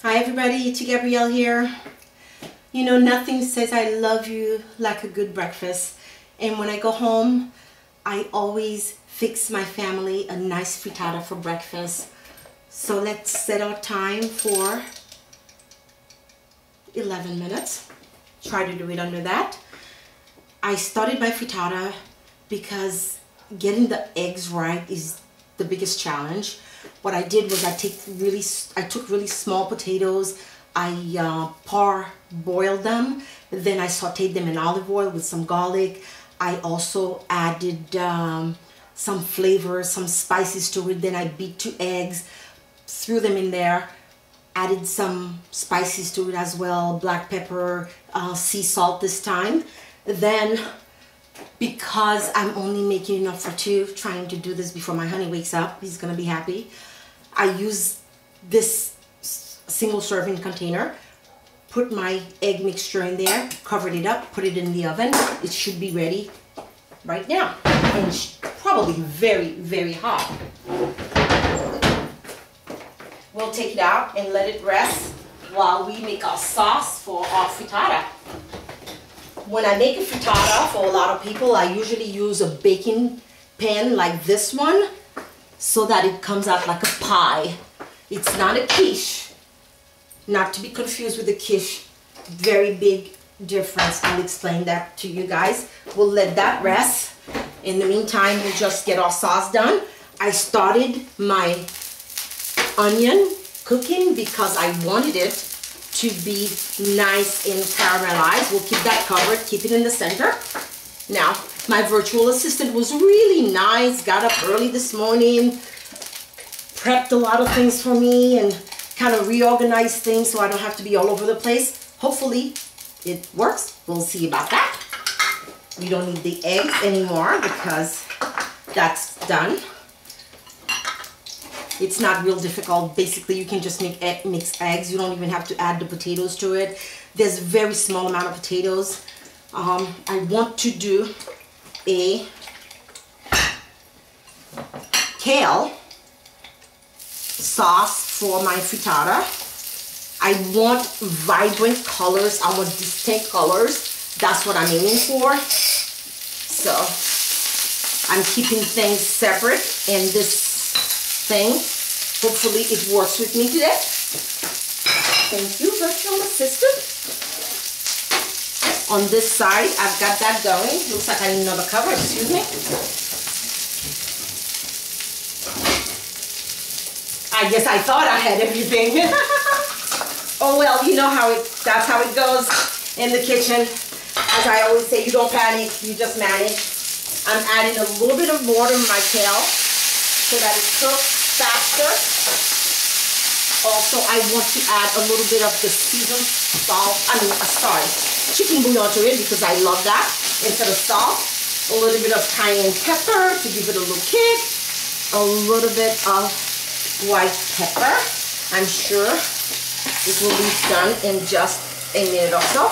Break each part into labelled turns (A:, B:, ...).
A: Hi everybody, it's Gabrielle here. You know, nothing says I love you like a good breakfast. And when I go home, I always fix my family a nice frittata for breakfast. So let's set our time for 11 minutes. Try to do it under that. I started my frittata because getting the eggs right is the biggest challenge. What I did was I took really small potatoes, I boiled them, then I sauteed them in olive oil with some garlic. I also added some flavor, some spices to it. Then I beat 2 eggs, threw them in there, added some spices to it as well, black pepper, sea salt this time. Then, because I'm only making enough for 2, trying to do this before my honey wakes up, he's gonna be happy, I use this single serving container, put my egg mixture in there, covered it up, put it in the oven. It should be ready right now, and probably very, very hot. We'll take it out and let it rest while we make our sauce for our frittata. When I make a frittata for a lot of people, I usually use a baking pan like this one so that it comes out like a pie. It's not a quiche, not to be confused with a quiche. Very big difference. I'll explain that to you guys. We'll let that rest. In the meantime, we'll just get our sauce done. I started my onion cooking because I wanted it to be nice and caramelized. We'll keep that covered, keep it in the center. Now, my virtual assistant was really nice, got up early this morning, prepped a lot of things for me and kind of reorganized things so I don't have to be all over the place. Hopefully it works. We'll see about that. We don't need the eggs anymore because that's done. It's not real difficult. Basically, you can just mix eggs. You don't even have to add the potatoes to it. There's a very small amount of potatoes. I want to do a kale sauce for my frittata. I want vibrant colors. I want distinct colors. That's what I'm aiming for. So I'm keeping things separate in this thing. Hopefully it works with me today. Thank you, virtual assistant. On this side, I've got that going. Looks like I need another cover, excuse me. I guess I thought I had everything. Oh well, you know how that's how it goes in the kitchen. As I always say, you don't panic, you just manage. I'm adding a little bit of water in my kale so that it cooks faster. Also, I want to add a little bit of the seasoned salt, chicken bouillon to it because I love that instead of salt. A little bit of cayenne pepper to give it a little kick. A little bit of white pepper. I'm sure it will be done in just a minute or so.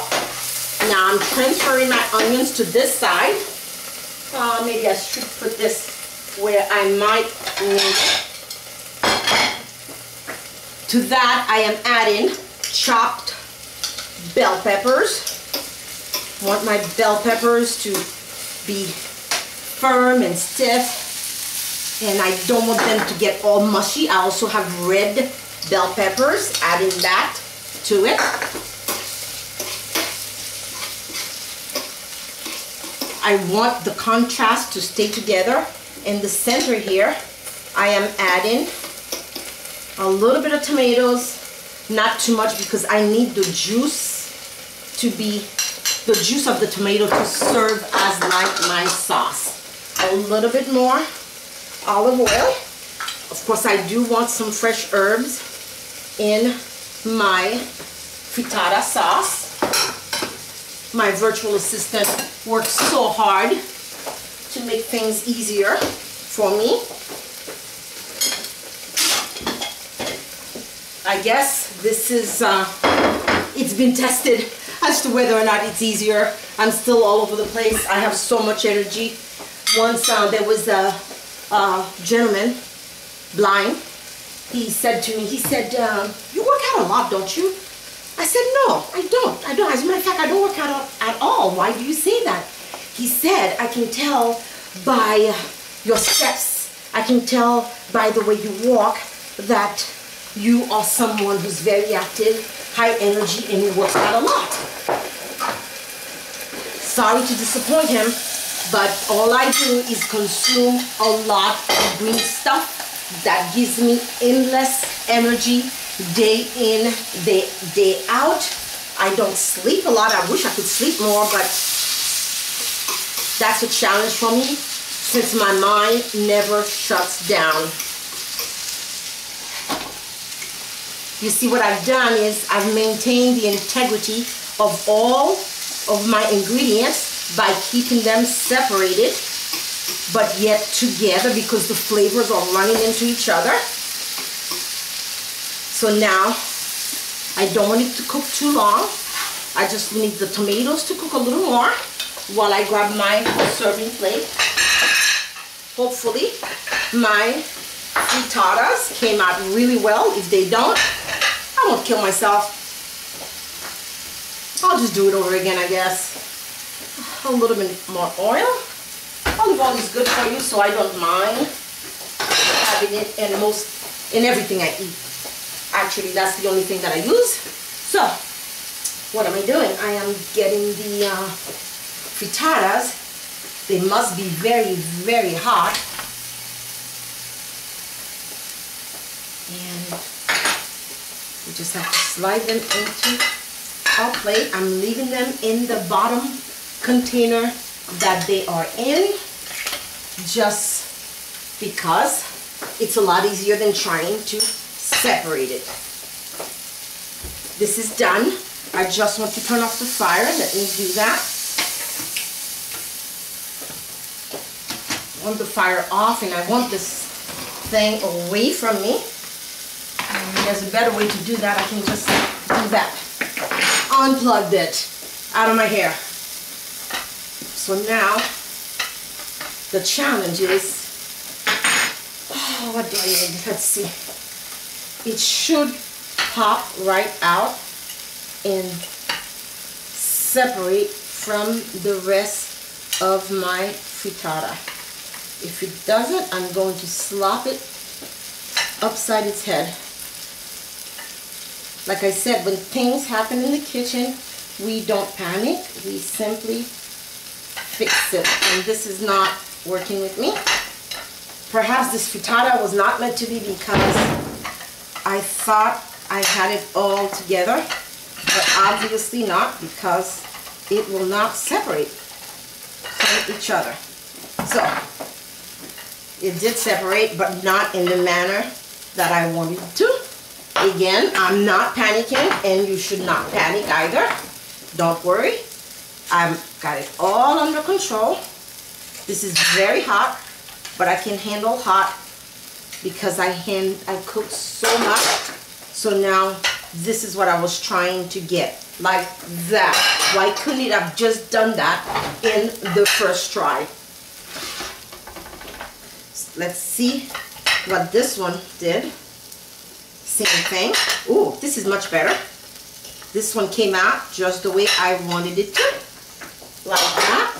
A: Now I'm transferring my onions to this side. Maybe I should put this where I might need. To that I am adding chopped bell peppers. I want my bell peppers to be firm and stiff, and I don't want them to get all mushy. I also have red bell peppers, adding that to it. I want the contrast to stay together. In the center here, I am adding a little bit of tomatoes, not too much because I need the juice to be, the juice of the tomato to serve as like my sauce. A little bit more olive oil. Of course, I do want some fresh herbs in my frittata sauce. My virtual assistant works so hard to make things easier for me. I guess this is, it's been tested as to whether or not it's easier. I'm still all over the place. I have so much energy. Once there was a gentleman, blind, he said to me, he said, you work out a lot, don't you? I said, no, I don't. As a matter of fact, I don't work out at all. Why do you say that? He said, I can tell by your steps. I can tell by the way you walk that you are someone who's very active, high energy, and who works out a lot. Sorry to disappoint him, but all I do is consume a lot of green stuff that gives me endless energy day in, day out. I don't sleep a lot. I wish I could sleep more, but that's a challenge for me since my mind never shuts down. You see, what I've done is I've maintained the integrity of all of my ingredients by keeping them separated, but yet together because the flavors are running into each other. So now I don't want it to cook too long. I just need the tomatoes to cook a little more while I grab my serving plate. Hopefully my frittatas came out really well. If they don't, I won't kill myself. I'll just do it over again, I guess. A little bit more oil. Olive oil is good for you, so I don't mind having it in everything I eat. Actually, that's the only thing that I use. So, what am I doing? I am getting the frittatas. They must be very, very hot. And we just have to slide them into our plate. I'm leaving them in the bottom container that they are in just because it's a lot easier than trying to separate it. This is done. I just want to turn off the fire. Let me do that. I want the fire off and I want this thing away from me. And there's a better way to do that. I can just do that. Unplugged it out of my hair. So now the challenge is, what do I need? Let's see. It should pop right out and separate from the rest of my frittata. If it doesn't, I'm going to slop it upside its head. Like I said, when things happen in the kitchen, we don't panic. We simply fix it. And this is not working with me. Perhaps this frittata was not meant to be because I thought I had it all together, but obviously not, because it will not separate from each other. So it did separate, but not in the manner that I wanted to. Again, I'm not panicking, and you should not panic either. Don't worry. I've got it all under control. This is very hot, but I can handle hot because I cook so much. So now this is what I was trying to get, like that. Why couldn't it have just done that in the first try? Let's see what this one did. Same thing. Ooh, this is much better. This one came out just the way I wanted it to. Like that.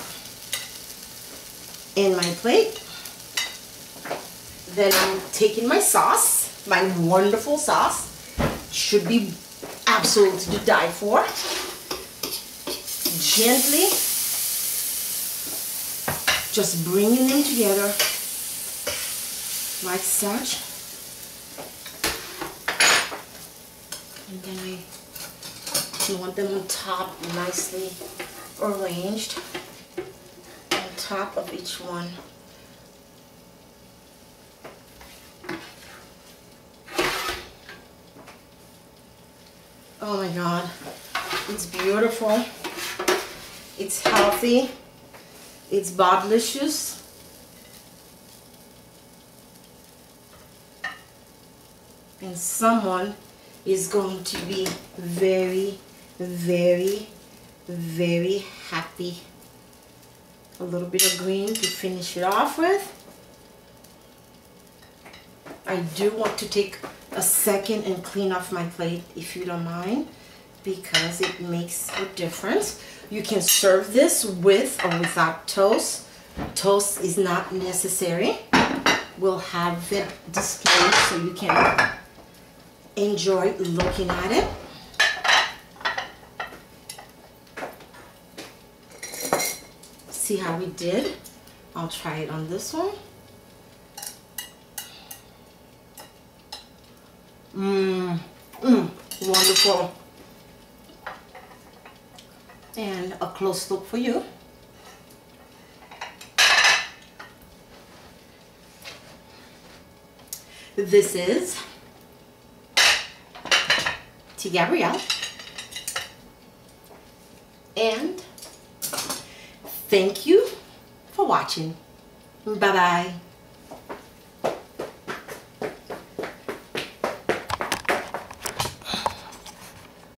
A: In my plate. Then I'm taking my sauce, my wonderful sauce. Should be absolutely to die for. Gently, just bringing them together like such. And then I want them on top, nicely arranged on top of each one. Oh my God, it's beautiful, it's healthy, it's bodlicious. And someone is going to be very, very, very happy. A little bit of green to finish it off with. I do want to take a second and clean off my plate if you don't mind, because it makes a difference. You can serve this with or without toast. Toast is not necessary. We'll have it displayed so you can enjoy looking at it. See how we did? I'll try it on this one. Wonderful. And a close look for you. This is Tia Gabrielle, and thank you for watching. Bye-bye.